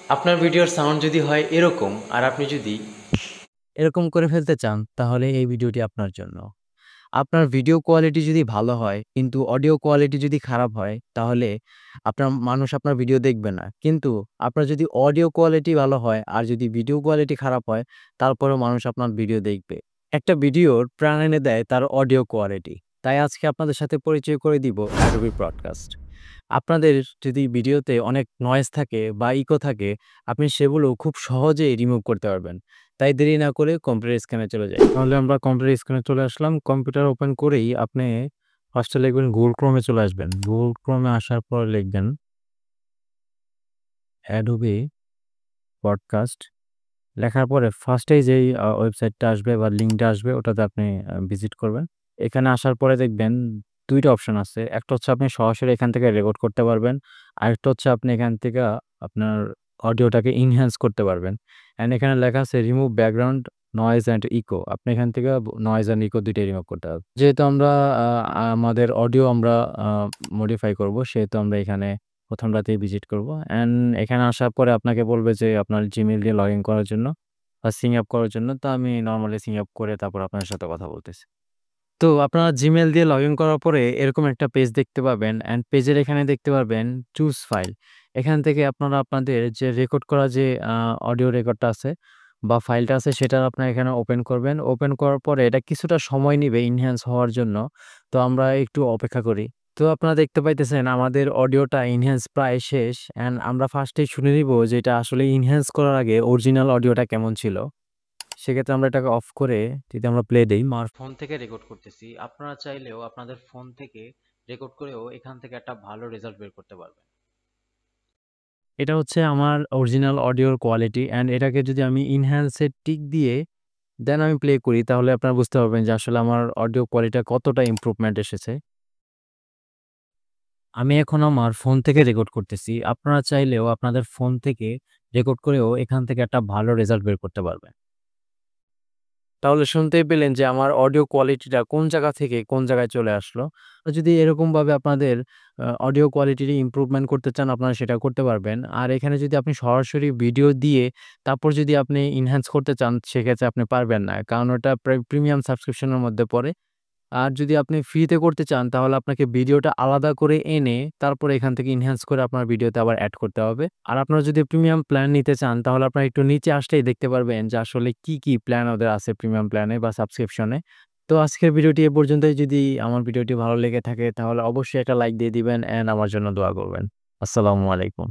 আপনার ভিডিওর সাউন্ড যদি হয় এরকম আর আপনি যদি এরকম করে ফেলতে চান তাহলে এই ভিডিওটি আপনার জন্য। আপনার ভিডিও কোয়ালিটি যদি ভালো হয় কিন্তু অডিও কোয়ালিটি যদি খারাপ হয় তাহলে মানুষ আপনার ভিডিও দেখবে না। কিন্তু আপনার যদি অডিও কোয়ালিটি ভালো হয় আর যদি ভিডিও কোয়ালিটি খারাপ হয় তারপরেও মানুষ আপনার ভিডিও দেখবে। একটা ভিডিওর প্রাণ এনে দেয় তার অডিও কোয়ালিটি। তাই আজকে আপনাদের সাথে পরিচয় করে দিব Adobe Broadcast। আপনাদের যদি ভিডিওতে অনেক নয়েজ থাকে বা ইকো থাকে, আপনি সেগুলো খুব সহজেই রিমুভ করতে পারবেন। তাই দেরি না করে কম্পিউটার স্ক্রিনে চলে যাই। তাহলে আমরা কম্পিউটার স্ক্রিনে চলে আসলাম। কম্পিউটার ওপেন করেই আপনি ফার্স্টে লিখবেন Google Chrome এ চলে আসবেন। Google Chrome এ আসার পর লিখবেন Adobe Podcast। লেখার পরে ফার্স্টেই যেই ওয়েবসাইটটা আসবে বা লিঙ্কটা আসবে ওটাতে আপনি ভিজিট করবেন। এখানে আসার পরে দেখবেন ২ টা অপশন আছে। একটা হচ্ছে আপনি সরাসরি এখান থেকে রেকর্ড করতে পারবেন। আরেকটা হচ্ছে আপনি এখান থেকে আপনার অডিওটাকে এনহ্যান্স করতে পারবেন। অ্যান্ড এখানে লেখা আছে remove background noise and echo. আপনি এখান থেকে নয়েজ অ্যান্ড ইকো ২ টাই রিমুভ করতে পারবেন। যেহেতু আমরা আ আমাদের অডিও আমরা আ মডিফাই করব সেহেতু আমরা এখানে ১ম টাতেই ভিজিট করব। অ্যান্ড এখানে আসার পরে আপনাকে বলবে যে আপনার Gmail দিয়ে লগইন করার জন্য বা সিং আপ করার জন্য। তো আমি নরমালি সিং আপ করে তারপর আপনার সাথে কথা বলতেছি। তো আপনারা Gmail দিয়ে লগইন করার পরে এরকম একটা পেজ দেখতে পাবেন অ্যান্ড পেজের এখানে দেখতে পারবেন চুজ ফাইল। এখান থেকে আপনারা আপনাদের যে রেকর্ড করা যে অডিও রেকর্ডটা আছে বা ফাইলটা আছে সেটা আপনারা এখানে ওপেন করবেন। ওপেন করার পরে এটা কিছুটা সময় নিবে এনহ্যান্স হওয়ার জন্য। তো আমরা একটু অপেক্ষা করি। তো আপনারা দেখতে পাইতেছেন আমাদের অডিওটা এনহ্যান্স প্রায় শেষ অ্যান্ড আমরা ফার্স্টেই শুনে নিব যে এটা আসলে এনহ্যান্স করার আগে অরিজিনাল অডিওটা কেমন ছিল। সেক্ষেত্রে আমরা এটাকে অফ করে যদি আমরা প্লে দেই, আমার ফোন থেকে রেকর্ড করতেছি। আপনারা চাইলেও আপনাদের ফোন থেকে রেকর্ড করেও এখান থেকে একটা ভালো রেজাল্ট বের করতে পারবেন। এটা হচ্ছে আমার অরিজিনাল অডিওর কোয়ালিটি অ্যান্ড এটাকে যদি আমি এনহ্যান্স এর টিক দিয়ে দেন আমি প্লে করি তাহলে আপনারা বুঝতে পারবেন যে আসলে আমার অডিও কোয়ালিটিটা কতটা ইমপ্রুভমেন্ট এসেছে। আমি এখন আমার ফোন থেকে রেকর্ড করতেছি। আপনারা চাইলেও আপনাদের ফোন থেকে রেকর্ড করেও এখান থেকে একটা ভালো রেজাল্ট বের করতে পারবেন। তাহলে শুনতেই পেলেন যে আমার অডিও কোয়ালিটিটা কোন জায়গা থেকে কোন জায়গায় চলে আসলো। তো যদি এরকমভাবে আপনাদের অডিও কোয়ালিটির ইমপ্রুভমেন্ট করতে চান আপনারা সেটা করতে পারবেন। আর এখানে যদি আপনি সরাসরি ভিডিও দিয়ে তারপর যদি আপনি এনহ্যান্স করতে চান সেক্ষেত্রে আপনি পারবেন না। কারণ ওটা প্রিমিয়াম সাবস্ক্রিপশন এর মধ্যে পড়ে। আর যদি আপনি ফ্রিতে করতে চান তাহলে আপনাকে ভিডিওটা আলাদা করে এনে তারপরে এখান থেকে এনহ্যান্স করে আপনার ভিডিওতে আবার এড করতে হবে। আর আপনারা যদি প্রিমিয়াম প্ল্যান নিতে চান তাহলে আপনারা একটু নিচে আসলেই দেখতে পারবেন যে আসলে কি প্ল্যান ওদের আছে প্রিমিয়াম প্ল্যানে বা সাবস্ক্রিপশনে। তো আজকের ভিডিওটি এ পর্যন্তই। যদি আমার ভিডিওটি ভালো লেগে থাকে তাহলে অবশ্যই একটা লাইক দিয়ে দিবেন অ্যান্ড আমার জন্য দোয়া করবেন। আসসালামু আলাইকুম।